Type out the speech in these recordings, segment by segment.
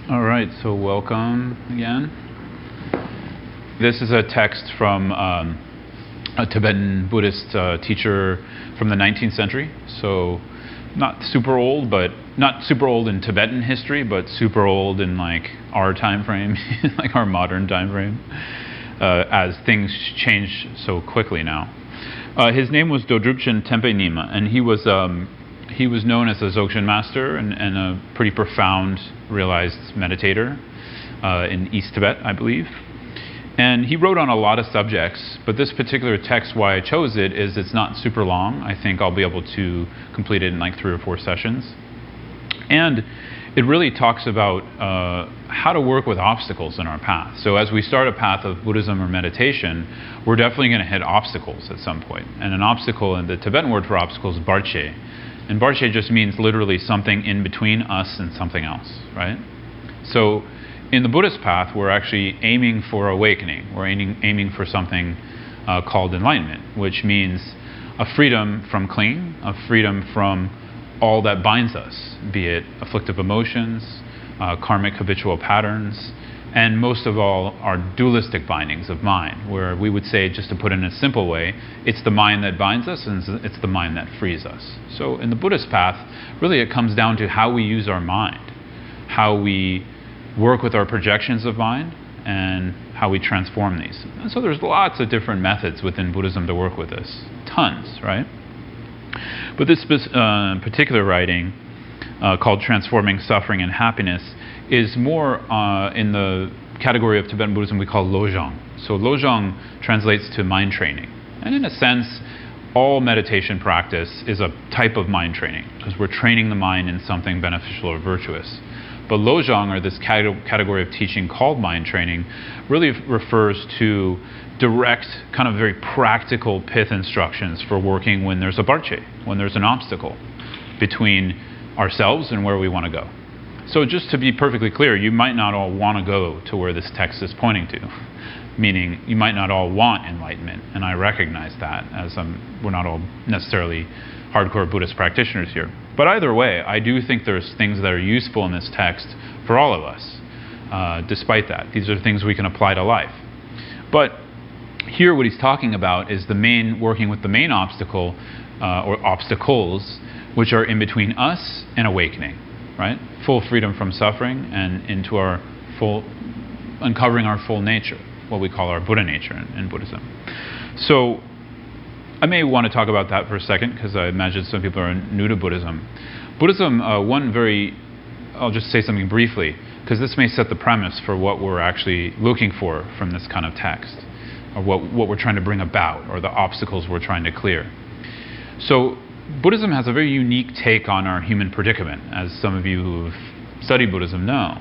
All right, so welcome again. This is a text from a Tibetan Buddhist teacher from the 19th century. So not super old, but not super old in Tibetan history, but super old in like our time frame, like our modern time frame, as things change so quickly now. His name was Dodrupchen Tempe Nima, and he was known as a Dzogchen master and a pretty profound realized meditator in East Tibet, I believe. And he wrote on a lot of subjects, but this particular text, why I chose it, is it's not super long. I think I'll be able to complete it in like 3 or 4 sessions. And it really talks about how to work with obstacles in our path. So as we start a path of Buddhism or meditation, we're definitely going to hit obstacles at some point. And an obstacle, and the Tibetan word for obstacle is barche. And barche just means literally something in between us and something else, right? So in the Buddhist path, we're actually aiming for awakening. We're aiming for something called enlightenment, which means a freedom from clinging, a freedom from all that binds us, be it afflictive emotions, karmic habitual patterns, and most of all, our dualistic bindings of mind, where we would say, just to put it in a simple way, it's the mind that binds us and it's the mind that frees us. So in the Buddhist path, really it comes down to how we use our mind, how we work with our projections of mind, and how we transform these. And so there's lots of different methods within Buddhism to work with this. Tons, right? But this particular writing, called Transforming Suffering and Happiness, is more in the category of Tibetan Buddhism we call Lojong. So Lojong translates to mind training. And in a sense, all meditation practice is a type of mind training, because we're training the mind in something beneficial or virtuous. But Lojong, or this category of teaching called mind training, really refers to direct, kind of very practical pith instructions for working when there's a barche, when there's an obstacle between ourselves and where we want to go. So just to be perfectly clear, you might not all want to go to where this text is pointing to, meaning you might not all want enlightenment, and I recognize that, as we're not all necessarily hardcore Buddhist practitioners here. But either way, I do think there's things that are useful in this text for all of us, despite that. These are things we can apply to life. But here what he's talking about is working with the main obstacle, or obstacles, which are in between us and awakening, right? Full freedom from suffering and into our uncovering our full nature, what we call our Buddha nature in Buddhism. So I may want to talk about that for a second, because I imagine some people are new to Buddhism. Buddhism, I'll just say something briefly, because this may set the premise for what we're actually looking for from this kind of text, or what we're trying to bring about, or the obstacles we're trying to clear. So Buddhism has a very unique take on our human predicament, as some of you who have studied Buddhism know.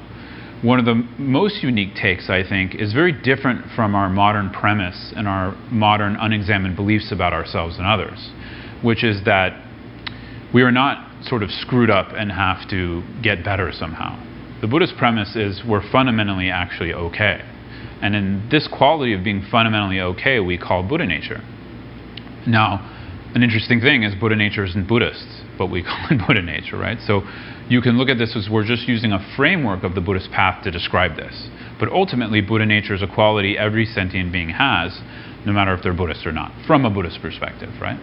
One of the most unique takes, I think, is very different from our modern premise and our modern unexamined beliefs about ourselves and others, which is that we are not sort of screwed up and have to get better somehow. The Buddhist premise is we're fundamentally actually okay. And in this quality of being fundamentally okay, we call Buddha nature. Now, an interesting thing is Buddha nature isn't Buddhist, but we call it Buddha nature, right? So you can look at this as we're just using a framework of the Buddhist path to describe this. But ultimately, Buddha nature is a quality every sentient being has, no matter if they're Buddhist or not, from a Buddhist perspective, right?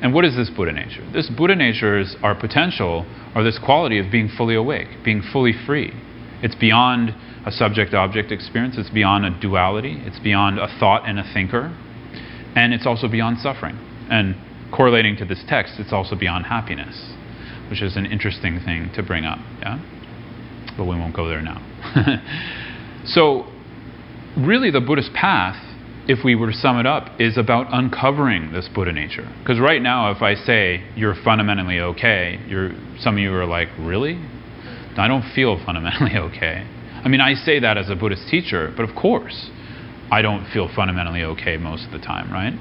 And what is this Buddha nature? This Buddha nature is our potential, or this quality of being fully awake, being fully free. It's beyond a subject-object experience. It's beyond a duality. It's beyond a thought and a thinker. And it's also beyond suffering. And correlating to this text, it's also beyond happiness, which is an interesting thing to bring up, yeah? But we won't go there now. So, really the Buddhist path, if we were to sum it up, is about uncovering this Buddha nature. Because right now, if I say, you're fundamentally okay, some of you are like, really? I don't feel fundamentally okay. I mean, I say that as a Buddhist teacher, but of course, I don't feel fundamentally okay most of the time, right?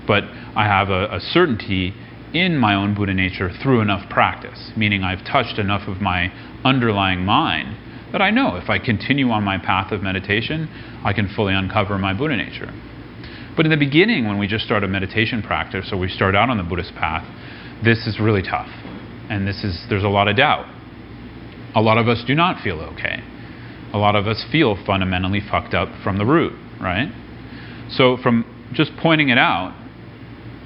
But I have a certainty in my own Buddha nature through enough practice, meaning I've touched enough of my underlying mind that I know if I continue on my path of meditation, I can fully uncover my Buddha nature. But in the beginning, when we just start a meditation practice, or we start out on the Buddhist path, this is really tough. And there's a lot of doubt. A lot of us do not feel okay. a lot of us feel fundamentally fucked up from the root, right? So from just pointing it out,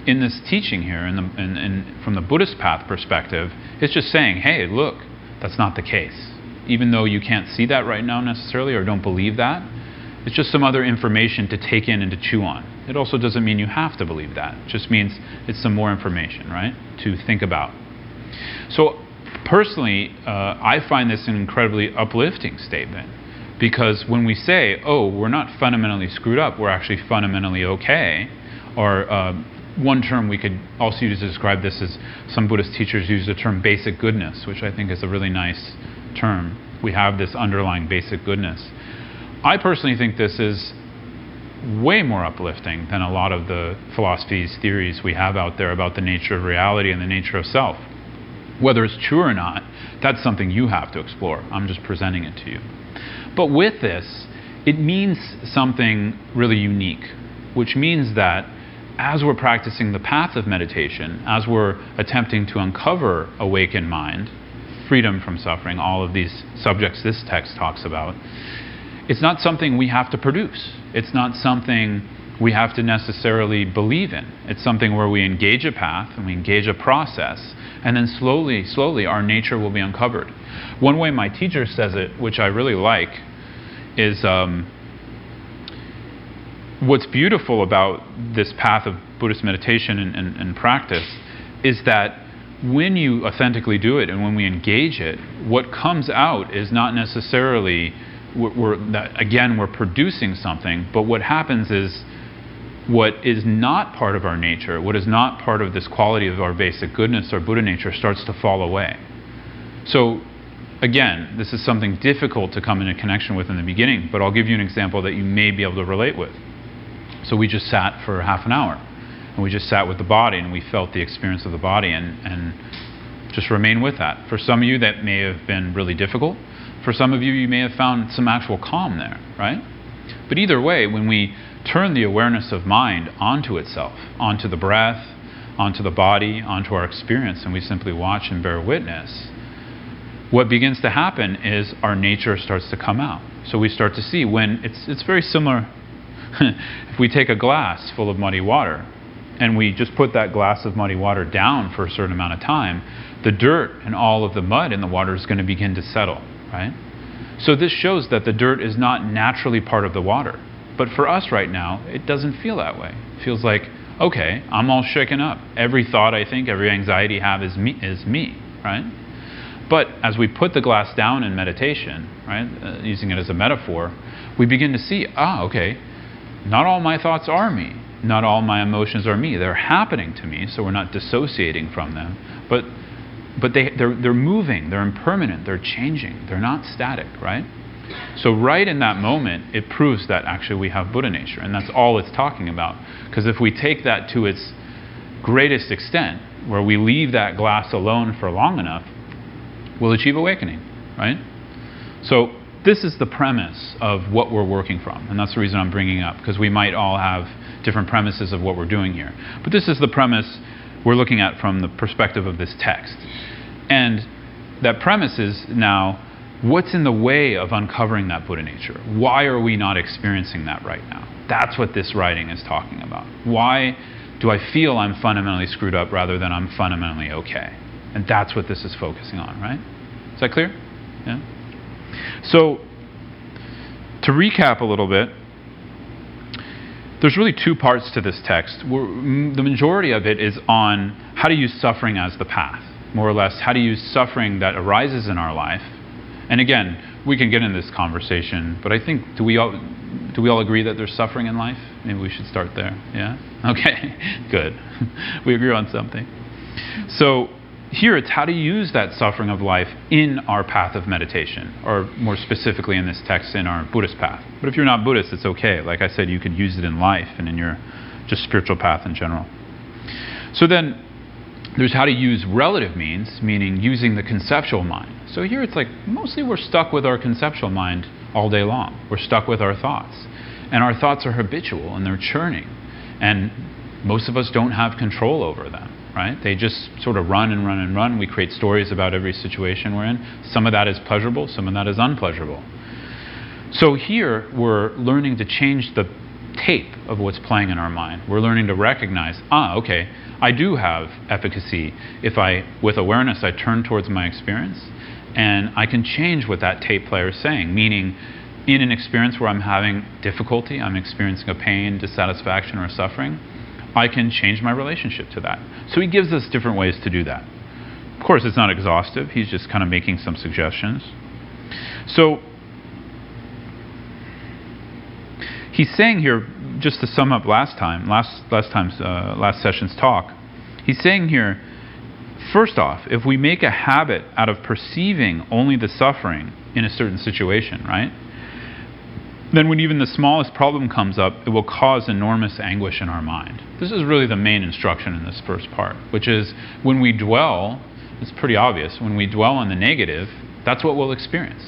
in this teaching here, from the Buddhist path perspective, it's just saying, hey, look, that's not the case. Even though you can't see that right now necessarily or don't believe that, it's just some other information to take in and to chew on. It also doesn't mean you have to believe that. It just means it's some more information, right, to think about. So personally, I find this an incredibly uplifting statement, because when we say, oh, we're not fundamentally screwed up, we're actually fundamentally okay, or one term we could also use to describe this is some Buddhist teachers use the term basic goodness, which I think is a really nice term. We have this underlying basic goodness. I personally think this is way more uplifting than a lot of the philosophies, theories we have out there about the nature of reality and the nature of self. Whether it's true or not, that's something you have to explore. I'm just presenting it to you. But with this, it means something really unique, which means that as we're practicing the path of meditation, as we're attempting to uncover awakened mind, freedom from suffering, all of these subjects this text talks about, it's not something we have to produce. It's not something we have to necessarily believe in. It's something where we engage a path and we engage a process, and then slowly, slowly our nature will be uncovered. One way my teacher says it, which I really like, is what's beautiful about this path of Buddhist meditation and practice is that when you authentically do it and when we engage it, what comes out is not necessarily, we're producing something, but what happens is what is not part of our nature, what is not part of this quality of our basic goodness or Buddha nature starts to fall away. So again, this is something difficult to come into connection with in the beginning, but I'll give you an example that you may be able to relate with. So we just sat for half an hour, and we just sat with the body, and we felt the experience of the body, and just remain with that. For some of you, that may have been really difficult. For some of you, you may have found some actual calm there, right? But either way, when we turn the awareness of mind onto itself, onto the breath, onto the body, onto our experience, and we simply watch and bear witness, what begins to happen is our nature starts to come out. So we start to see when it's very similar. If we take a glass full of muddy water and we just put that glass of muddy water down for a certain amount of time, the dirt and all of the mud in the water is going to begin to settle, right? So this shows that the dirt is not naturally part of the water. But for us right now, it doesn't feel that way. It feels like, okay, I'm all shaken up. Every thought I think, every anxiety I have is me, right? But as we put the glass down in meditation, right, using it as a metaphor, we begin to see, okay, not all my thoughts are me. Not all my emotions are me. They're happening to me, so we're not dissociating from them. But they're moving, they're impermanent, they're changing, they're not static, right? So right in that moment, it proves that actually we have Buddha nature, and that's all it's talking about. Because if we take that to its greatest extent, where we leave that glass alone for long enough, we'll achieve awakening, right? So this is the premise of what we're working from, and that's the reason I'm bringing it up, because we might all have different premises of what we're doing here. But this is the premise we're looking at from the perspective of this text. And that premise is now, what's in the way of uncovering that Buddha nature? Why are we not experiencing that right now? That's what this writing is talking about. Why do I feel I'm fundamentally screwed up rather than I'm fundamentally okay? And that's what this is focusing on, right? Is that clear? Yeah? So, to recap a little bit, there's really two parts to this text. The majority of it is on how to use suffering as the path, more or less, how to use suffering that arises in our life. And again, we can get into this conversation, but I think, do we all agree that there's suffering in life? Maybe we should start there, yeah? Okay, good. We agree on something. So, here it's how to use that suffering of life in our path of meditation, or more specifically in this text, in our Buddhist path. But if you're not Buddhist, it's okay. Like I said, you could use it in life and in your just spiritual path in general. So then there's how to use relative means, meaning using the conceptual mind. So here it's like mostly we're stuck with our conceptual mind all day long. We're stuck with our thoughts. And our thoughts are habitual and they're churning. And most of us don't have control over them. Right? They just sort of run and run and run. We create stories about every situation we're in. Some of that is pleasurable, some of that is unpleasurable. So here we're learning to change the tape of what's playing in our mind. We're learning to recognize, okay, I do have efficacy if with awareness, I turn towards my experience and I can change what that tape player is saying, meaning in an experience where I'm having difficulty, I'm experiencing a pain, dissatisfaction, or suffering, I can change my relationship to that. So he gives us different ways to do that. Of course, it's not exhaustive. He's just kind of making some suggestions. So he's saying here, just to sum up last session's talk, he's saying here, first off, if we make a habit out of perceiving only the suffering in a certain situation, right, then when even the smallest problem comes up, it will cause enormous anguish in our mind. This is really the main instruction in this first part, which is when we dwell, it's pretty obvious, when we dwell on the negative, that's what we'll experience.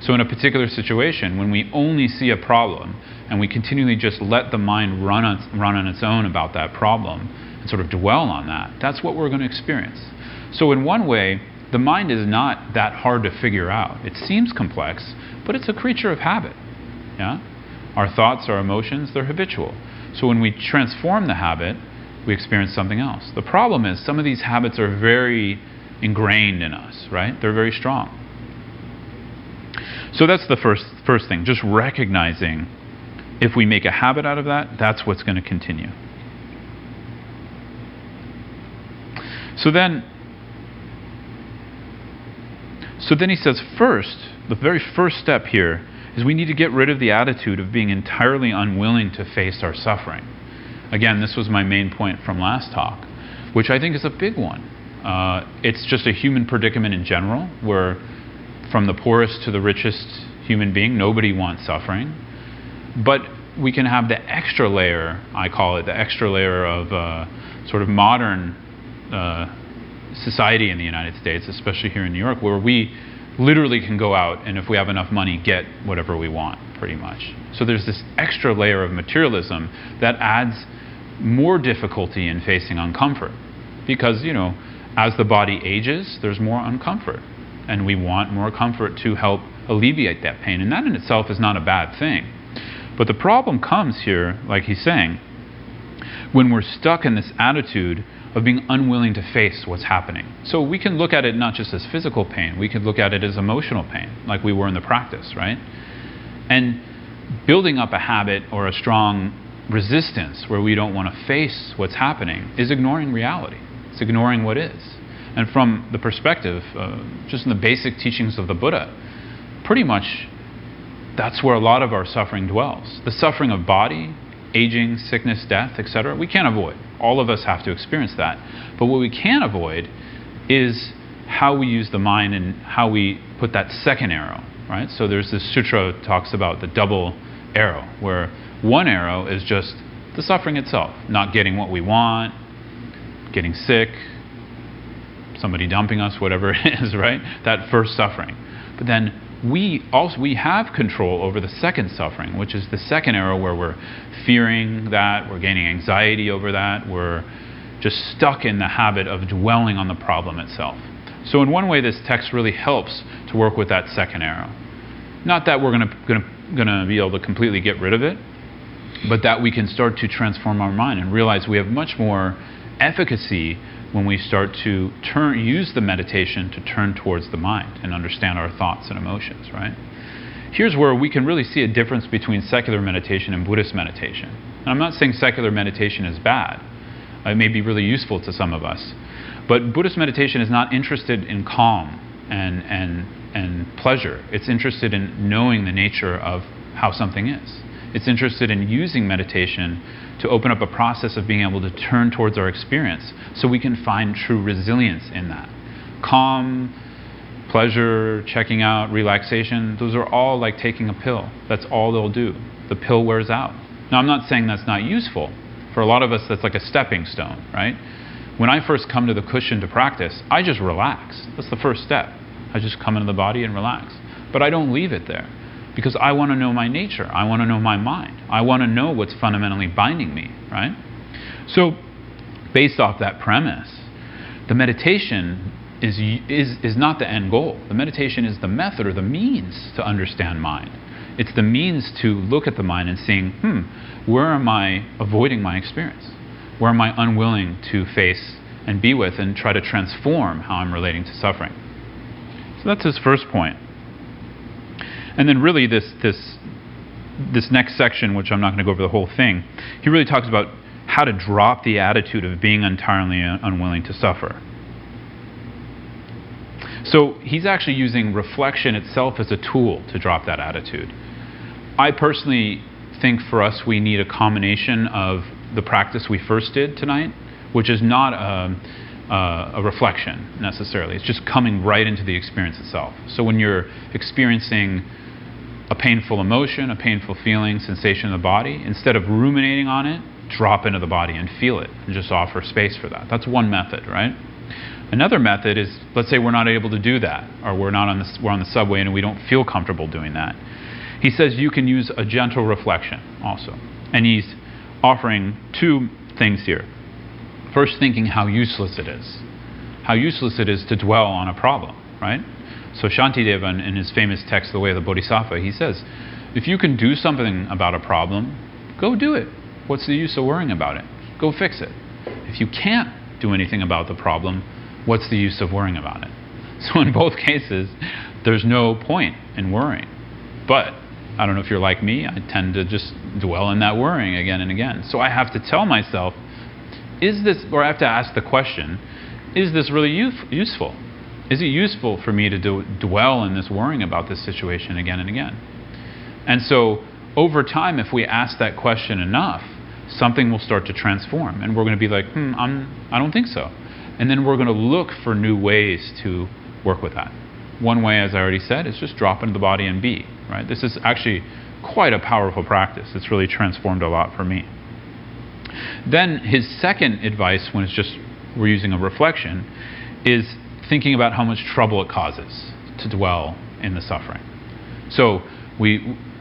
So in a particular situation, when we only see a problem and we continually just let the mind run on its own about that problem and sort of dwell on that, that's what we're going to experience. So in one way, the mind is not that hard to figure out. It seems complex, but it's a creature of habit. Yeah? Our thoughts, our emotions, they're habitual. So when we transform the habit, we experience something else. The problem is some of these habits are very ingrained in us, right? They're very strong. So that's the first thing, just recognizing if we make a habit out of that, that's what's going to continue. So then he says the very first step here is we need to get rid of the attitude of being entirely unwilling to face our suffering. Again, this was my main point from last talk, which I think is a big one. It's just a human predicament in general, where from the poorest to the richest human being, nobody wants suffering. But we can have the extra layer, I call it, the extra layer of sort of modern society in the United States, especially here in New York, where we literally can go out and if we have enough money, get whatever we want, pretty much. So there's this extra layer of materialism that adds more difficulty in facing uncomfort. Because, as the body ages, there's more uncomfort. And we want more comfort to help alleviate that pain. And that in itself is not a bad thing. But the problem comes here, like he's saying, when we're stuck in this attitude of being unwilling to face what's happening. So we can look at it not just as physical pain, we could look at it as emotional pain, like we were in the practice, right? And building up a habit or a strong resistance where we don't want to face what's happening is ignoring reality. It's ignoring what is. And from the perspective, just in the basic teachings of the Buddha, pretty much that's where a lot of our suffering dwells. The suffering of body, aging, sickness, death, etc., we can't avoid. All of us have to experience that. But what we can avoid is how we use the mind and how we put that second arrow, right? So there's this sutra that talks about the double arrow, where one arrow is just the suffering itself, not getting what we want, getting sick, somebody dumping us, whatever it is, right? That first suffering. But then we have control over the second suffering, which is the second arrow, where we're fearing that, we're gaining anxiety over that, we're just stuck in the habit of dwelling on the problem itself. So in one way, this text really helps to work with that second arrow. Not that we're going to be able to completely get rid of it, but that we can start to transform our mind and realize we have much more efficacy when we start to use the meditation to turn towards the mind and understand our thoughts and emotions, right? Here's where we can really see a difference between secular meditation and Buddhist meditation. And I'm not saying secular meditation is bad. It may be really useful to some of us. But Buddhist meditation is not interested in calm and pleasure. It's interested in knowing the nature of how something is. It's interested in using meditation to open up a process of being able to turn towards our experience so we can find true resilience in that. Calm, pleasure, checking out, relaxation, those are all like taking a pill. That's all they'll do. The pill wears out. Now, I'm not saying that's not useful. For a lot of us, that's like a stepping stone, right? When I first come to the cushion to practice, I just relax. That's the first step. I just come into the body and relax. But I don't leave it there, because I want to know my nature. I want to know my mind. I want to know what's fundamentally binding me, right? So, based off that premise, the meditation is not the end goal. The meditation is the method or the means to understand mind. It's the means to look at the mind and seeing, where am I avoiding my experience? Where am I unwilling to face and be with and try to transform how I'm relating to suffering? So that's his first point. And then really this next section, which I'm not going to go over the whole thing, he really talks about how to drop the attitude of being entirely unwilling to suffer. So he's actually using reflection itself as a tool to drop that attitude. I personally think for us we need a combination of the practice we first did tonight, which is not a reflection necessarily. It's just coming right into the experience itself. So when you're experiencing a painful emotion, a painful feeling, sensation in the body, instead of ruminating on it, drop into the body and feel it and just offer space for that. That's one method, right? Another method is, let's say we're not able to do that, or we're on the subway and we don't feel comfortable doing that. He says you can use a gentle reflection also. And he's offering two things here. First, thinking how useless it is. How useless it is to dwell on a problem, right? So Shantideva, in his famous text, The Way of the Bodhisattva, he says, if you can do something about a problem, go do it. What's the use of worrying about it? Go fix it. If you can't do anything about the problem, what's the use of worrying about it? So in both cases, there's no point in worrying. But I don't know if you're like me, I tend to just dwell in that worrying again and again. So I have to tell myself, or I have to ask the question, is this really useful? Is it useful for me to dwell in this worrying about this situation again and again? And so over time, if we ask that question enough, something will start to transform. And we're going to be like, I don't think so. And then we're going to look for new ways to work with that. One way, as I already said, is just drop into the body and be. Right? This is actually quite a powerful practice. It's really transformed a lot for me. Then his second advice, when we're using a reflection, is thinking about how much trouble it causes to dwell in the suffering. So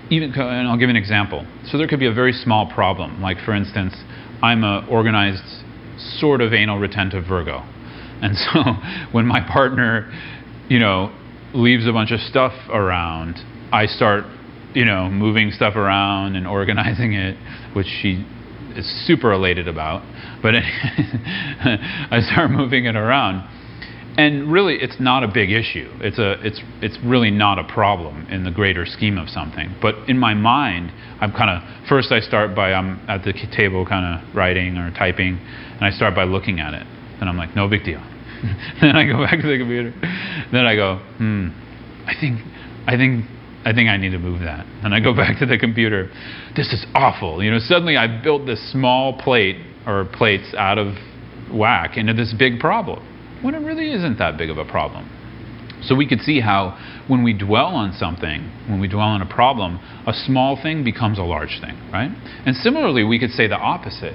and I'll give an example. So there could be a very small problem. Like for instance, I'm an organized sort of anal retentive Virgo. And so when my partner, leaves a bunch of stuff around, I start, moving stuff around and organizing it, which she is super elated about. But I start moving it around. And really, it's not a big issue. It's really not a problem in the greater scheme of something. But in my mind, first I start by, I'm at the table kind of writing or typing, and I start by looking at it. And I'm like, no big deal. Then I go back to the computer. Then I go, I think I need to move that. And I go back to the computer. This is awful. Suddenly I built this small plate or plates out of whack into this big problem, when it really isn't that big of a problem. So we could see how when we dwell on something, when we dwell on a problem, a small thing becomes a large thing, right? And similarly, we could say the opposite.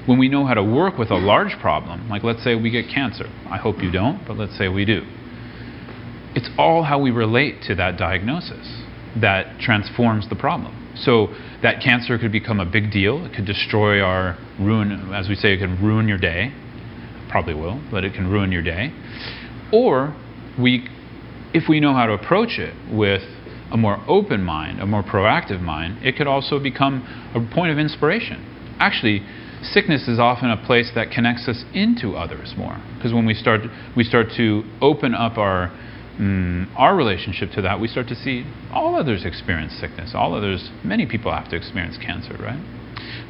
When we know how to work with a large problem, like let's say we get cancer. I hope you don't, but let's say we do. It's all how we relate to that diagnosis that transforms the problem. So that cancer could become a big deal. It could destroy ruin, as we say, it can ruin your day. Probably will, but it can ruin your day. Or if we know how to approach it with a more open mind, a more proactive mind, it could also become a point of inspiration. Actually, sickness is often a place that connects us into others more, because when we start to open up our relationship to that, we start to see all others experience sickness. Many people have to experience cancer, right?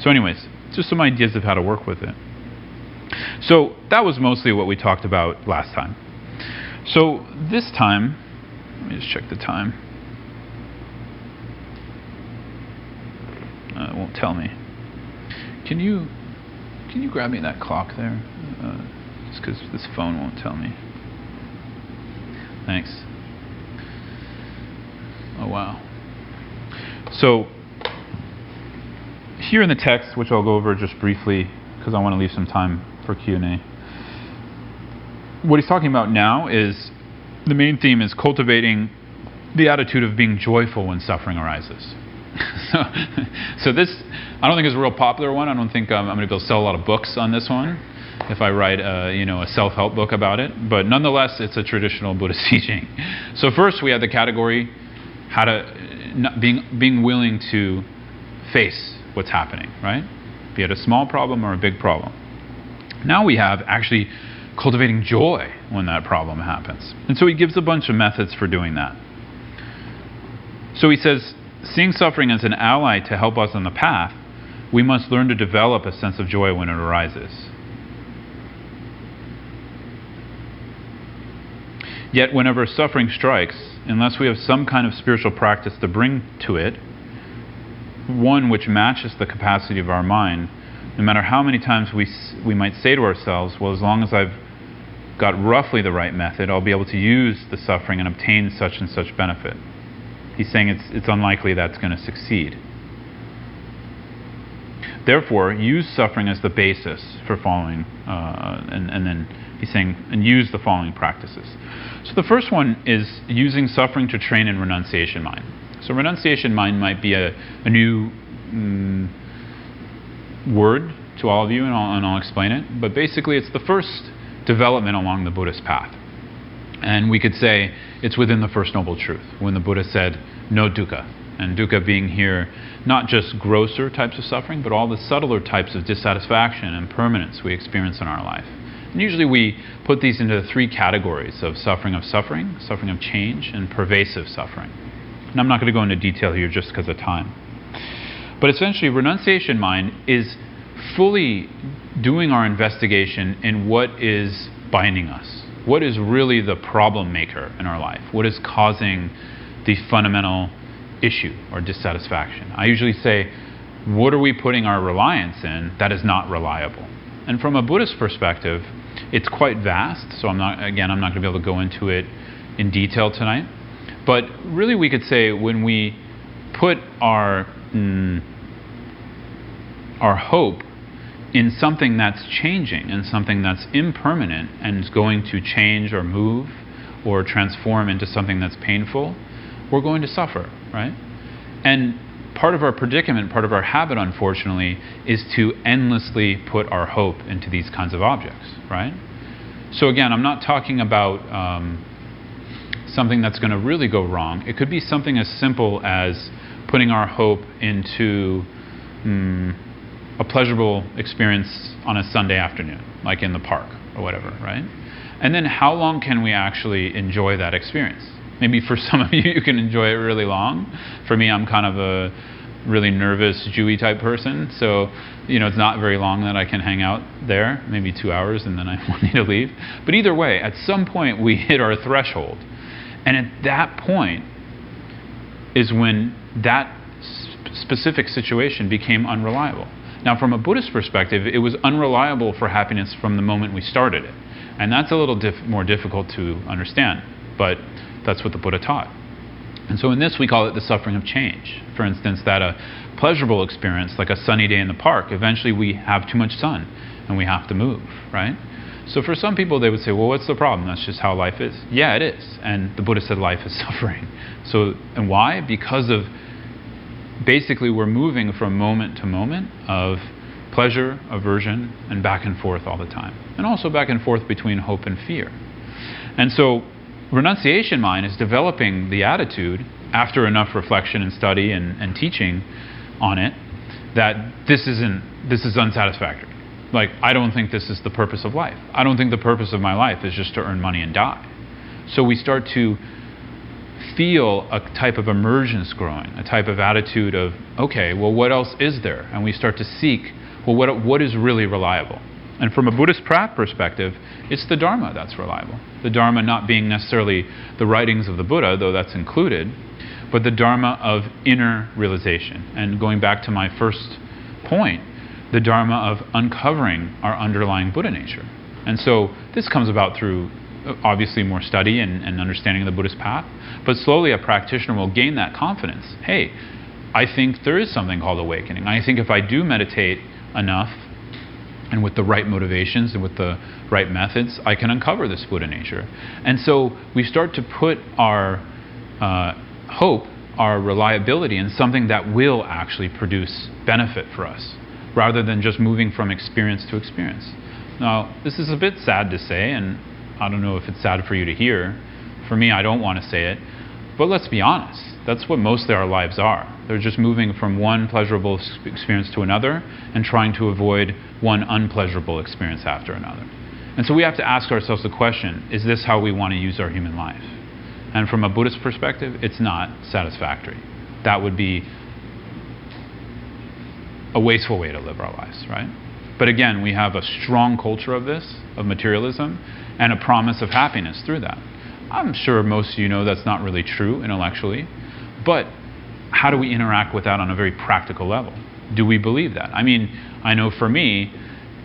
So anyways, just some ideas of how to work with it. So that was mostly what we talked about last time. So this time, let me just check the time. It won't tell me. Can you grab me that clock there? Just because this phone won't tell me. Thanks. Oh wow. So here in the text, which I'll go over just briefly because I want to leave some time for Q&A. What he's talking about now is the main theme is cultivating the attitude of being joyful when suffering arises. So this, I don't think is a real popular one. I don't think I'm going to be able to sell a lot of books on this one if I write a self-help book about it. But nonetheless, it's a traditional Buddhist teaching. So first we have the category how to being willing to face what's happening, right? Be it a small problem or a big problem. Now we have actually cultivating joy when that problem happens. And so he gives a bunch of methods for doing that. So he says, seeing suffering as an ally to help us on the path, we must learn to develop a sense of joy when it arises. Yet whenever suffering strikes, unless we have some kind of spiritual practice to bring to it, one which matches the capacity of our mind, no matter how many times we might say to ourselves, well, as long as I've got roughly the right method, I'll be able to use the suffering and obtain such and such benefit. He's saying it's unlikely that's going to succeed. Therefore, use suffering as the basis for following, and then he's saying, and use the following practices. So the first one is using suffering to train in renunciation mind. So renunciation mind might be a new word to all of you, and I'll explain it. But basically, it's the first development along the Buddhist path. And we could say it's within the First Noble Truth, when the Buddha said, no dukkha. And dukkha being here, not just grosser types of suffering, but all the subtler types of dissatisfaction and impermanence we experience in our life. And usually we put these into three categories of suffering of change, and pervasive suffering. And I'm not going to go into detail here just because of time. But essentially, renunciation mind is fully doing our investigation in what is binding us. What is really the problem maker in our life? What is causing the fundamental issue or dissatisfaction? I usually say, what are we putting our reliance in that is not reliable? And from a Buddhist perspective, it's quite vast, so I'm not going to be able to go into it in detail tonight. But really we could say when we put our hope in something that's changing, in something that's impermanent and is going to change or move or transform into something that's painful, we're going to suffer, right? And part of our predicament, part of our habit, unfortunately, is to endlessly put our hope into these kinds of objects, right? So again, I'm not talking about something that's going to really go wrong. It could be something as simple as putting our hope into a pleasurable experience on a Sunday afternoon, like in the park or whatever, right? And then how long can we actually enjoy that experience? Maybe for some of you, you can enjoy it really long. For me, I'm kind of a really nervous, Jewy type person, so it's not very long that I can hang out there, maybe 2 hours, and then I need to leave. But either way, at some point we hit our threshold, and at that point is when that specific situation became unreliable. Now, from a Buddhist perspective, it was unreliable for happiness from the moment we started it, and that's a little more difficult to understand, but that's what the Buddha taught. And so in this, we call it the suffering of change. For instance, that a pleasurable experience, like a sunny day in the park, eventually we have too much sun and we have to move, right? So for some people, they would say, well, what's the problem? That's just how life is. Yeah, it is. And the Buddha said life is suffering. So, and why? Because of, basically, we're moving from moment to moment of pleasure, aversion, and back and forth all the time. And also back and forth between hope and fear. And so renunciation mind is developing the attitude, after enough reflection and study and teaching on it, that this is unsatisfactory. Like, I don't think this is the purpose of life. I don't think the purpose of my life is just to earn money and die. So we start to feel a type of emergence growing, a type of attitude of, okay, well, what else is there? And we start to seek, well, what is really reliable? And from a Buddhist perspective, it's the Dharma that's reliable. The Dharma not being necessarily the writings of the Buddha, though that's included, but the Dharma of inner realization. And going back to my first point, the Dharma of uncovering our underlying Buddha nature. And so this comes about through obviously more study and understanding of the Buddhist path, but slowly a practitioner will gain that confidence. Hey, I think there is something called awakening. I think if I do meditate enough, and with the right motivations and with the right methods, I can uncover this Buddha nature. And so we start to put our hope, our reliability in something that will actually produce benefit for us, rather than just moving from experience to experience. Now, this is a bit sad to say, and I don't know if it's sad for you to hear. For me, I don't want to say it. But let's be honest. That's what mostly our lives are. They're just moving from one pleasurable experience to another and trying to avoid one unpleasurable experience after another. And so we have to ask ourselves the question, is this how we want to use our human life? And from a Buddhist perspective, it's not satisfactory. That would be a wasteful way to live our lives, right? But again, we have a strong culture of this, of materialism, and a promise of happiness through that. I'm sure most of you know that's not really true intellectually, but how do we interact with that on a very practical level? Do we believe that? I mean, I know for me,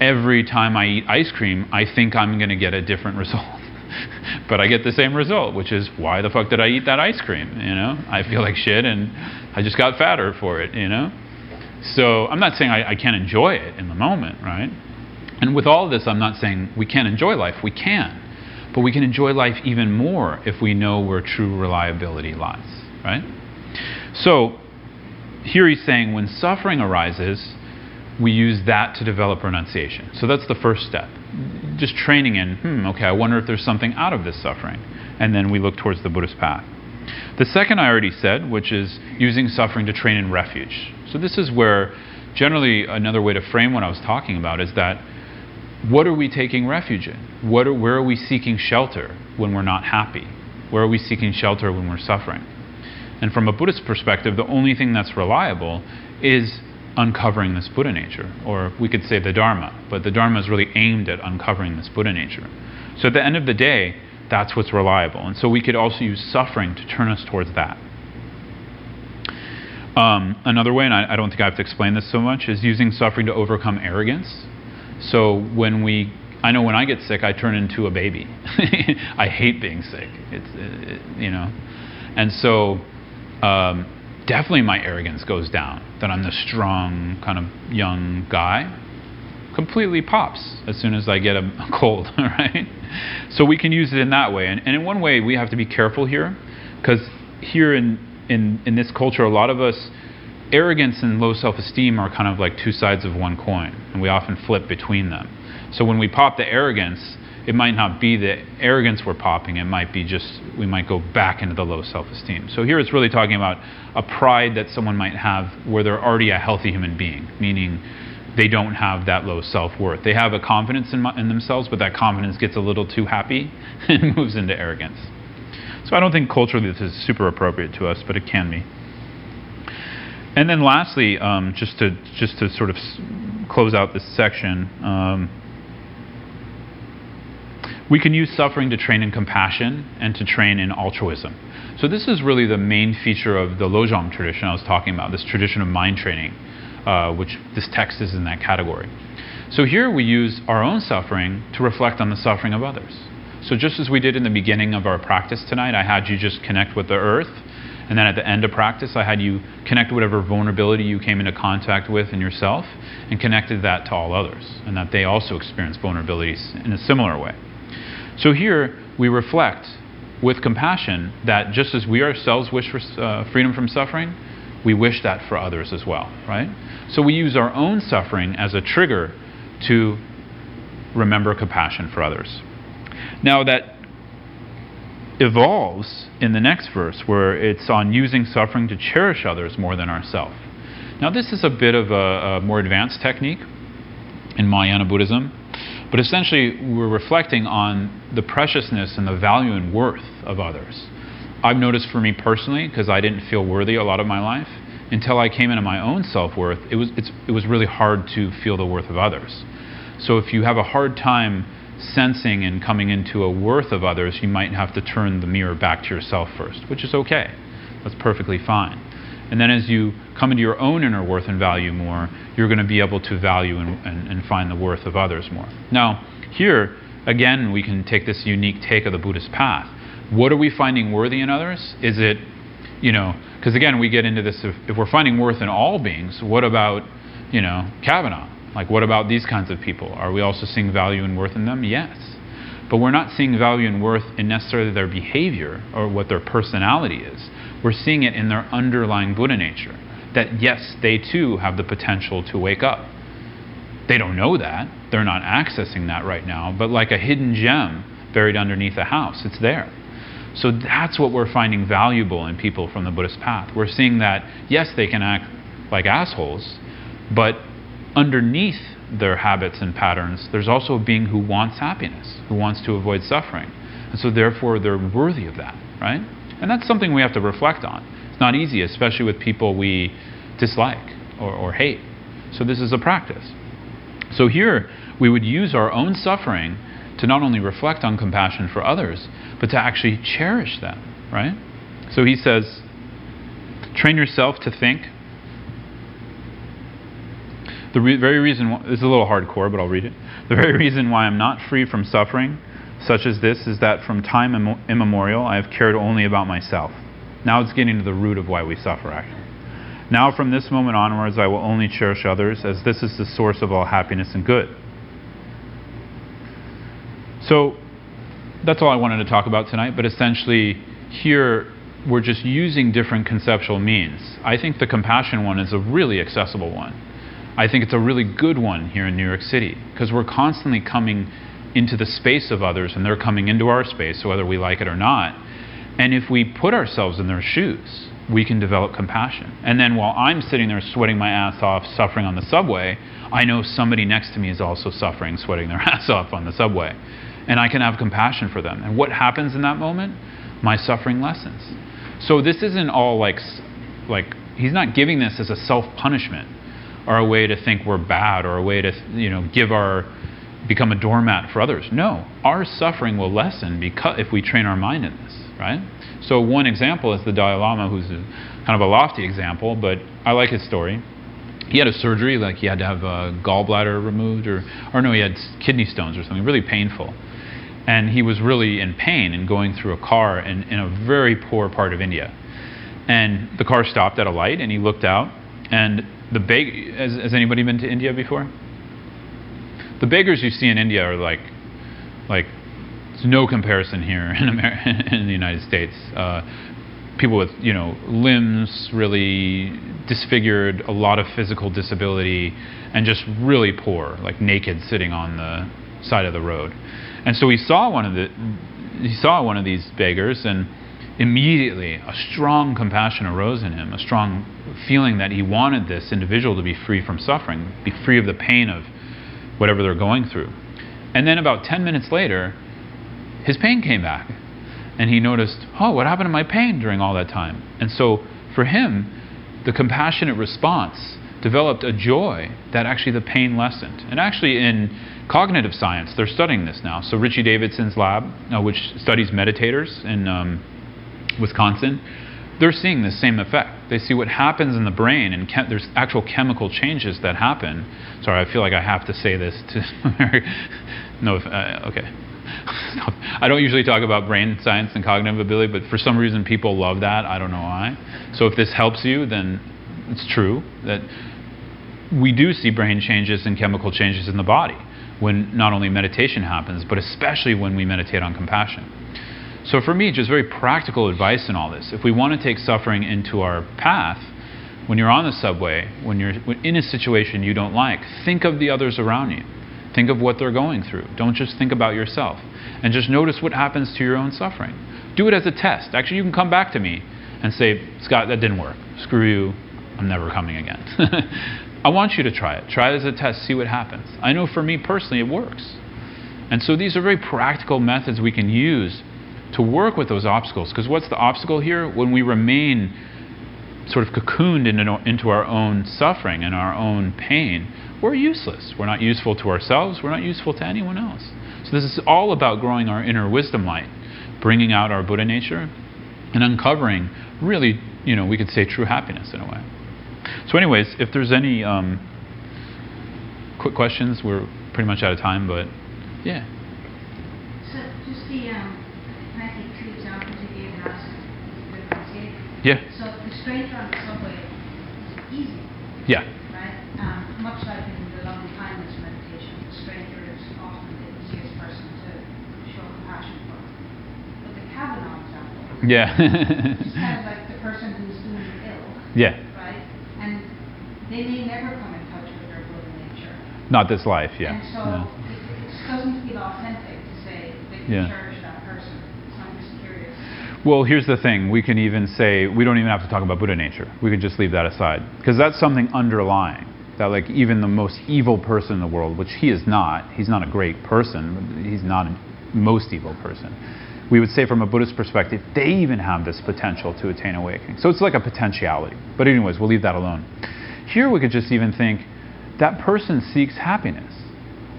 every time I eat ice cream, I think I'm going to get a different result. But I get the same result, which is, why the fuck did I eat that ice cream? You know, I feel like shit and I just got fatter for it, you know? So I'm not saying I can't enjoy it in the moment, right? And with all of this, I'm not saying we can't enjoy life. We can. But we can enjoy life even more if we know where true reliability lies, right? So here he's saying when suffering arises, we use that to develop renunciation. So that's the first step. Just training in, okay, I wonder if there's something out of this suffering. And then we look towards the Buddhist path. The second I already said, which is using suffering to train in refuge. So this is where, generally, another way to frame what I was talking about is that, what are we taking refuge in? Where are we seeking shelter when we're not happy? Where are we seeking shelter when we're suffering? And from a Buddhist perspective, the only thing that's reliable is uncovering this Buddha nature, or we could say the Dharma, but the Dharma is really aimed at uncovering this Buddha nature. So at the end of the day, that's what's reliable. And so we could also use suffering to turn us towards that. Another way, and I don't think I have to explain this so much, is using suffering to overcome arrogance. So I know when I get sick, I turn into a baby. I hate being sick. And so definitely my arrogance goes down. That I'm the strong, kind of young guy. Completely pops as soon as I get a cold, right? So we can use it in that way. And in one way, we have to be careful here, because here in this culture, a lot of us, arrogance and low self-esteem are kind of like two sides of one coin, and we often flip between them. So when we pop the arrogance, it might not be the arrogance we're popping, it might be just, we might go back into the low self-esteem. So here it's really talking about a pride that someone might have where they're already a healthy human being, meaning they don't have that low self-worth. They have a confidence in themselves, but that confidence gets a little too happy and moves into arrogance. So I don't think culturally this is super appropriate to us, but it can be. And then lastly, just to sort of close out this section, we can use suffering to train in compassion and to train in altruism. So this is really the main feature of the Lojong tradition I was talking about, this tradition of mind training, which this text is in that category. So here we use our own suffering to reflect on the suffering of others. So just as we did in the beginning of our practice tonight, I had you just connect with the earth, and then at the end of practice, I had you connect whatever vulnerability you came into contact with in yourself and connected that to all others, and that they also experience vulnerabilities in a similar way. So here we reflect with compassion that just as we ourselves wish for freedom from suffering, we wish that for others as well, right? So we use our own suffering as a trigger to remember compassion for others. Now that evolves in the next verse where it's on using suffering to cherish others more than ourselves. Now this is a bit of a more advanced technique in Mahayana Buddhism, but essentially we're reflecting on the preciousness and the value and worth of others. I've noticed for me personally, because I didn't feel worthy a lot of my life, until I came into my own self-worth, it was really hard to feel the worth of others. So if you have a hard time sensing and coming into a worth of others, you might have to turn the mirror back to yourself first, which is okay. That's perfectly fine. And then as you come into your own inner worth and value more, you're going to be able to value and find the worth of others more. Now, here, again, we can take this unique take of the Buddhist path. What are we finding worthy in others? Is it, because again, we get into this, if we're finding worth in all beings, what about, Kavanaugh? Like, what about these kinds of people? Are we also seeing value and worth in them? Yes. But we're not seeing value and worth in necessarily their behavior or what their personality is. We're seeing it in their underlying Buddha nature. That yes, they too have the potential to wake up. They don't know that. They're not accessing that right now. But like a hidden gem buried underneath a house, it's there. So that's what we're finding valuable in people from the Buddhist path. We're seeing that, yes, they can act like assholes, but underneath their habits and patterns, there's also a being who wants happiness, who wants to avoid suffering. And so therefore they're worthy of that, right? And that's something we have to reflect on. It's not easy, especially with people we dislike or hate. So this is a practice. So here we would use our own suffering to not only reflect on compassion for others, but to actually cherish them, right? So he says, train yourself to think. The very reason, this is a little hardcore, but I'll read it. The very reason why I'm not free from suffering, such as this, is that from time immemorial, I have cared only about myself. Now it's getting to the root of why we suffer, actually. Now from this moment onwards, I will only cherish others, as this is the source of all happiness and good. So that's all I wanted to talk about tonight, but essentially here we're just using different conceptual means. I think the compassion one is a really accessible one. I think it's a really good one here in New York City, because we're constantly coming into the space of others and they're coming into our space, whether we like it or not. And if we put ourselves in their shoes, we can develop compassion. And then while I'm sitting there sweating my ass off, suffering on the subway, I know somebody next to me is also suffering, sweating their ass off on the subway. And I can have compassion for them. And what happens in that moment? My suffering lessens. So this isn't all like he's not giving this as a self-punishment or a way to think we're bad or a way to, become a doormat for others. No, our suffering will lessen because if we train our mind in this, right? So one example is the Dalai Lama, who's kind of a lofty example, but I like his story. He had a surgery, like he had to have a gallbladder removed, or no, he had kidney stones or something, really painful. And he was really in pain and going through a car in a very poor part of India. And the car stopped at a light, and he looked out, and has anybody been to India before? The beggars you see in India are like there's no comparison here in the United States. People with limbs really disfigured, a lot of physical disability, and just really poor, like naked, sitting on the side of the road. And so he saw one of these beggars, and immediately a strong compassion arose in him, a strong feeling that he wanted this individual to be free from suffering, be free of the pain of whatever they're going through. And then about 10 minutes later, his pain came back. And he noticed, what happened to my pain during all that time? And so for him, the compassionate response developed a joy that actually the pain lessened. And actually in cognitive science, they're studying this now. So Richie Davidson's lab, which studies meditators in Wisconsin, they're seeing the same effect. They see what happens in the brain, and there's actual chemical changes that happen. Sorry, I feel like I have to say this to... okay. I don't usually talk about brain science and cognitive ability, but for some reason people love that. I don't know why. So if this helps you, then it's true that we do see brain changes and chemical changes in the body when not only meditation happens, but especially when we meditate on compassion. So for me, just very practical advice in all this. If we want to take suffering into our path, when you're on the subway, when you're in a situation you don't like, think of the others around you. Think of what they're going through. Don't just think about yourself. And just notice what happens to your own suffering. Do it as a test. Actually, you can come back to me and say, Scott, that didn't work. Screw you. I'm never coming again. I want you to try it. Try it as a test. See what happens. I know for me personally it works. And so these are very practical methods we can use to work with those obstacles. Because what's the obstacle here? When we remain sort of cocooned into our own suffering and our own pain, we're useless. We're not useful to ourselves. We're not useful to anyone else. So this is all about growing our inner wisdom light, bringing out our Buddha nature, and uncovering really, we could say true happiness in a way. So anyways, if there's any quick questions, we're pretty much out of time, but yeah. So just can I take two examples you gave last week? Yeah. So the stranger on the subway is easy. Yeah. Right? Much like in the loving kindness meditation, the stranger is often the easiest person to show compassion for. But the Kavanaugh example, yeah. is kind of like the person who's doing ill. Yeah. Right? And they may never come in touch with their Buddha nature. Not this life, yeah. And so it doesn't feel authentic to say they can cherish that person. So I'm just curious. Well, here's the thing. We can even say, we don't even have to talk about Buddha nature. We could just leave that aside. Because that's something underlying. That like even the most evil person in the world, which he is not, he's not a great person, he's not a most evil person. We would say from a Buddhist perspective, they even have this potential to attain awakening. So it's like a potentiality. But anyways, we'll leave that alone. Here we could just even think, that person seeks happiness.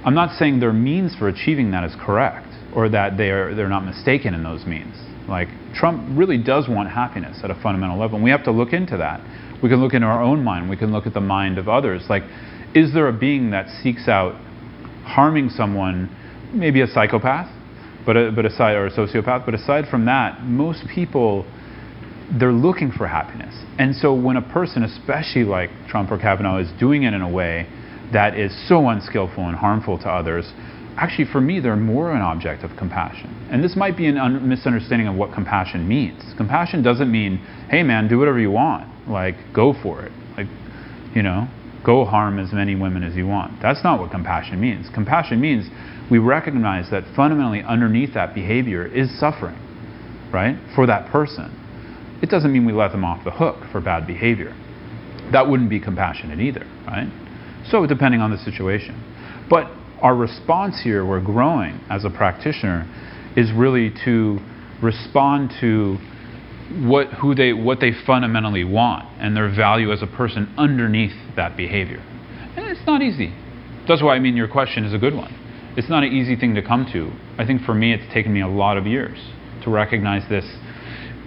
I'm not saying their means for achieving that is correct, or that they're not mistaken in those means. Like, Trump really does want happiness at a fundamental level, and we have to look into that. We can look into our own mind. We can look at the mind of others. Like, is there a being that seeks out harming someone, maybe a psychopath, or a sociopath? But aside from that, most people, they're looking for happiness. And so when a person, especially like Trump or Kavanaugh, is doing it in a way that is so unskillful and harmful to others, actually, for me, they're more an object of compassion. And this might be a misunderstanding of what compassion means. Compassion doesn't mean, hey man, do whatever you want. Like, go for it. Like, go harm as many women as you want. That's not what compassion means. Compassion means we recognize that fundamentally underneath that behavior is suffering, right? For that person. It doesn't mean we let them off the hook for bad behavior. That wouldn't be compassionate either, right? So depending on the situation. But our response here, we're growing as a practitioner, is really to respond to what they fundamentally want and their value as a person underneath that behavior. And it's not easy. That's why your question is a good one. It's not an easy thing to come to. I think for me, it's taken me a lot of years to recognize this.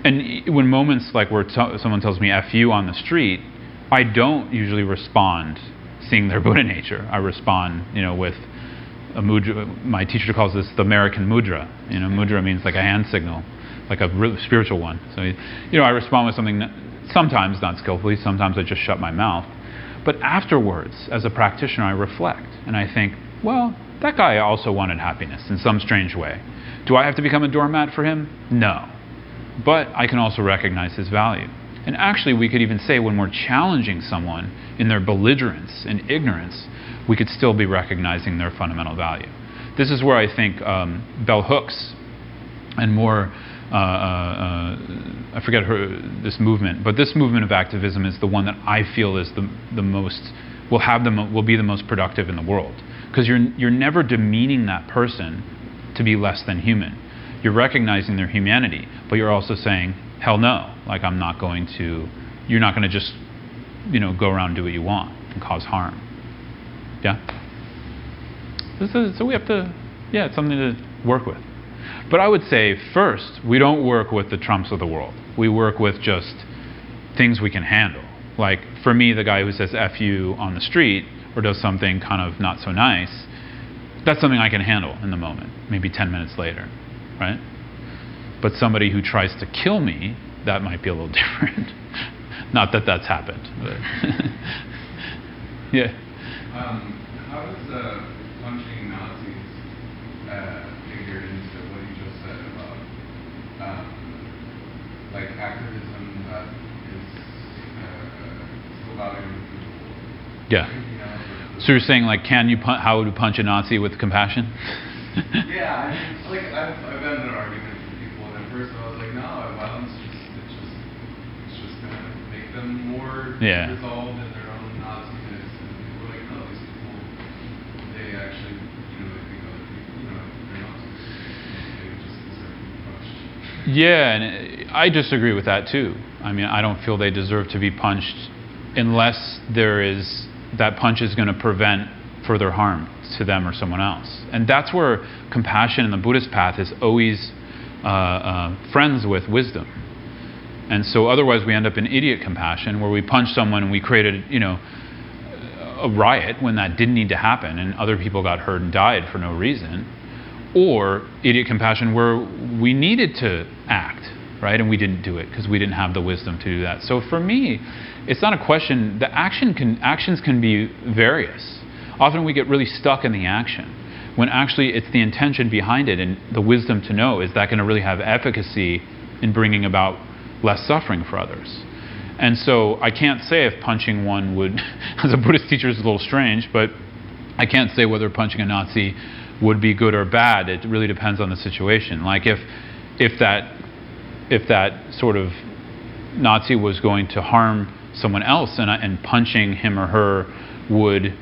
And when moments like where someone tells me F you on the street, I don't usually respond seeing their Buddha nature. I respond, with a mudra. My teacher calls this the American mudra. Mudra means like a hand signal, like a really spiritual one. So, I respond with something sometimes not skillfully, sometimes I just shut my mouth. But afterwards, as a practitioner, I reflect and I think, well, that guy also wanted happiness in some strange way. Do I have to become a doormat for him? No. But I can also recognize his value. And actually, we could even say when we're challenging someone in their belligerence and ignorance, we could still be recognizing their fundamental value. This is where I think bell hooks and more, I forget this movement, but this movement of activism is the one that I feel is the most, will be the most productive in the world. Because you're never demeaning that person to be less than human. You're recognizing their humanity, but you're also saying, hell no, like you're not going to just, go around and do what you want and cause harm. Yeah? So we have to, it's something to work with. But I would say, first, we don't work with the Trumps of the world. We work with just things we can handle. Like, for me, the guy who says F you on the street or does something kind of not so nice, that's something I can handle in the moment, maybe 10 minutes later, right? But somebody who tries to kill me, that might be a little different. Not that that's happened. But yeah. How does punching Nazis figure into what you just said about like activism that is still valuing people? Yeah. So you're saying like, how would you punch a Nazi with compassion? Yeah, I've been in an argument with people, and at first I was like, no, violence it's just gonna make them more resolved in their own Nazi-ness, and people are like, no, these people, they actually, they think other people, they're Nazis, they just deserve to be punched. Yeah, and I disagree with that too. I don't feel they deserve to be punched unless that punch is going to prevent further harm to them or someone else. And that's where compassion in the Buddhist path is always friends with wisdom. And so otherwise we end up in idiot compassion, where we punch someone and we created, a riot when that didn't need to happen and other people got hurt and died for no reason. Or idiot compassion where we needed to act, right? And we didn't do it because we didn't have the wisdom to do that. So for me, it's not a question. The actions can be various. Often we get really stuck in the action, when actually it's the intention behind it and the wisdom to know, is that going to really have efficacy in bringing about less suffering for others? And so I can't say if punching one would, as a Buddhist teacher, is a little strange, but I can't say whether punching a Nazi would be good or bad. It really depends on the situation. Like if that if that sort of Nazi was going to harm someone else and punching him or her would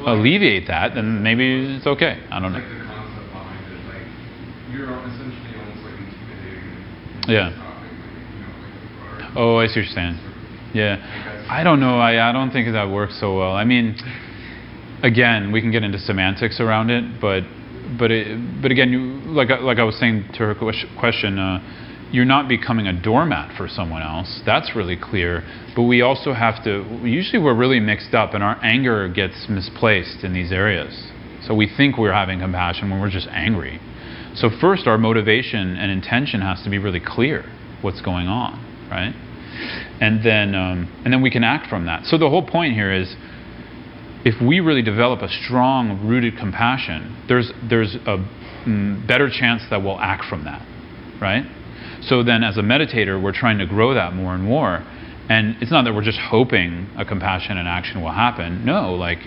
alleviate that, then maybe it's okay. I don't know. Like the concept behind it, like you're essentially almost like intimidating. Yeah. Oh, I see what you're saying. Yeah. I don't know. I don't think that works so well. I mean, again, we can get into semantics around it, but again, like I was saying to her question, you're not becoming a doormat for someone else. That's really clear. But we also have to. Usually, we're really mixed up, and our anger gets misplaced in these areas. So we think we're having compassion when we're just angry. So first, our motivation and intention has to be really clear. What's going on, right? And then we can act from that. So the whole point here is, if we really develop a strong rooted compassion, there's a better chance that we'll act from that, right? So then as a meditator, we're trying to grow that more and more. And it's not that we're just hoping a compassionate action will happen. No, like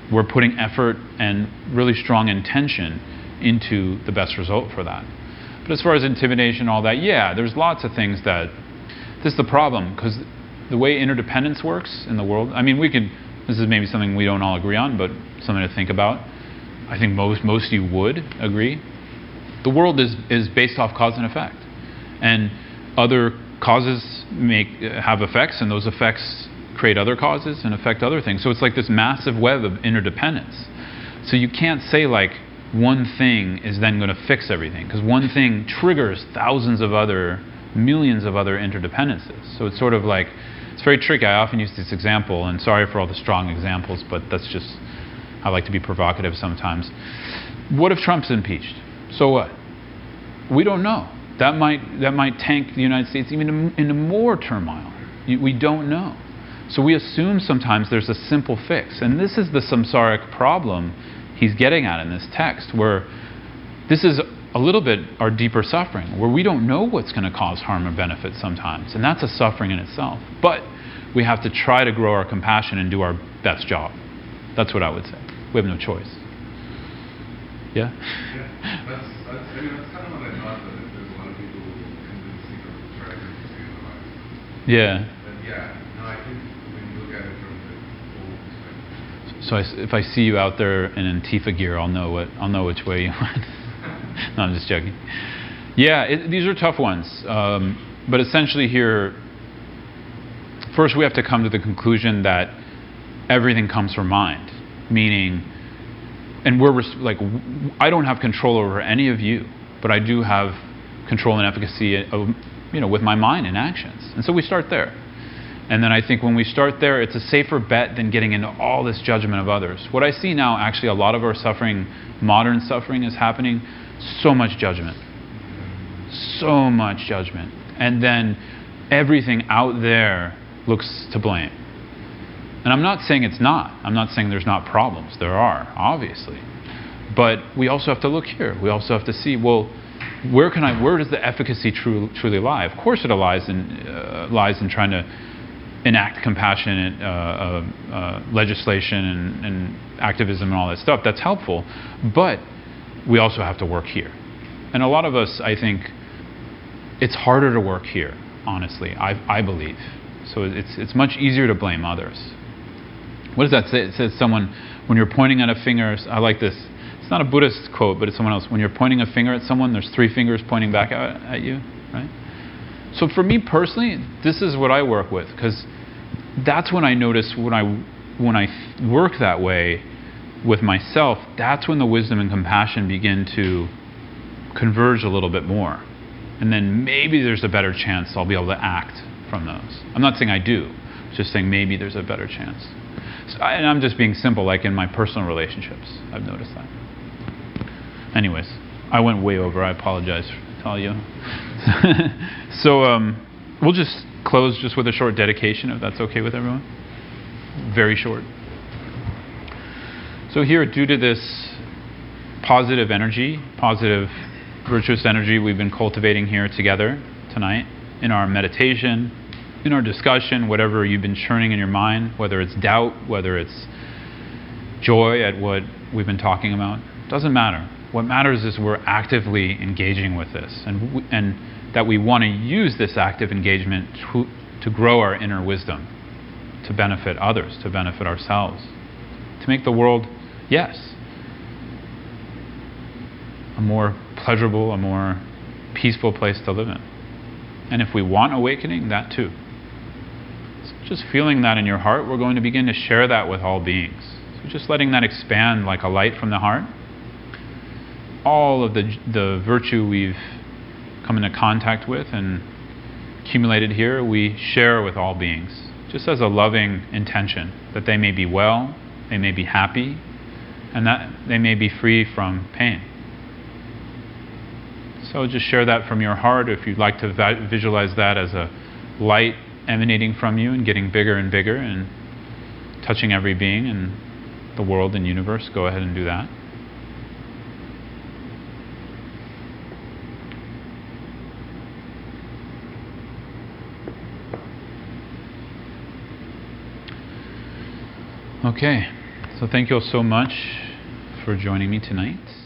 we're putting effort and really strong intention into the best result for that. But as far as intimidation, all that, yeah, there's lots of things that, this is the problem, because the way interdependence works in the world, I mean, this is maybe something we don't all agree on, but something to think about. I think most of you would agree. The world is based off cause and effect. And other causes have effects, and those effects create other causes and affect other things. So it's like this massive web of interdependence. So you can't say like one thing is then going to fix everything, because one thing triggers millions of other interdependencies. So it's sort of like, it's very tricky. I often use this example, and sorry for all the strong examples, but that's just, I like to be provocative sometimes. What if Trump's impeached? So what? We don't know. That might tank the United States even into more turmoil. We don't know. So we assume sometimes there's a simple fix. And this is the samsaric problem he's getting at in this text, where this is a little bit our deeper suffering, where we don't know what's going to cause harm or benefit sometimes. And that's a suffering in itself. But we have to try to grow our compassion and do our best job. That's what I would say. We have no choice. Yeah? Yeah, that's kind of what I thought, that there's a lot of people convincing of trying to understand the life. Yeah. But yeah, no, I think when you look at it from the whole perspective. So if I see you out there in Antifa gear, I'll know which way you went. No, I'm just joking. Yeah, these are tough ones. But essentially here, first we have to come to the conclusion that everything comes from mind. Meaning, and I don't have control over any of you, but I do have control and efficacy of, with my mind and actions. And so we start there. And then I think when we start there, it's a safer bet than getting into all this judgment of others. What I see now, actually, a lot of our suffering, modern suffering, is happening, so much judgment. So much judgment. And then everything out there looks to blame. And I'm not saying it's not. I'm not saying there's not problems. There are, obviously. But we also have to look here. We also have to see, well, where does the efficacy truly lie? Of course it lies in trying to enact compassionate legislation and activism and all that stuff. That's helpful. But we also have to work here. And a lot of us, I think, it's harder to work here, honestly, I believe. So it's much easier to blame others. What does that say? It says someone, when you're pointing at a finger, I like this. It's not a Buddhist quote, but it's someone else. When you're pointing a finger at someone, there's 3 fingers pointing back at you, right? So for me personally, this is what I work with, because that's when I notice when I work that way with myself, that's when the wisdom and compassion begin to converge a little bit more. And then maybe there's a better chance I'll be able to act from those. I'm not saying I do, just saying maybe there's a better chance. And I'm just being simple, like in my personal relationships, I've noticed that. Anyways, I went way over. I apologize to all you. So we'll just close just with a short dedication, if that's okay with everyone. Very short. So here, due to this positive energy, positive virtuous energy we've been cultivating here together tonight, in our meditation, in our discussion, whatever you've been churning in your mind, whether it's doubt, whether it's joy at what we've been talking about, doesn't matter. What matters is we're actively engaging with this. And that we want to use this active engagement to grow our inner wisdom, to benefit others, to benefit ourselves, to make the world, yes, a more pleasurable, a more peaceful place to live in. And if we want awakening, that too. So just feeling that in your heart, we're going to begin to share that with all beings. So just letting that expand like a light from the heart. All of the virtue we've come into contact with and accumulated here, we share with all beings, just as a loving intention, that they may be well, they may be happy, and that they may be free from pain. So just share that from your heart. If you'd like to visualize that as a light emanating from you and getting bigger and bigger and touching every being in the world and universe, go ahead and do that. Okay, so thank you all so much for joining me tonight.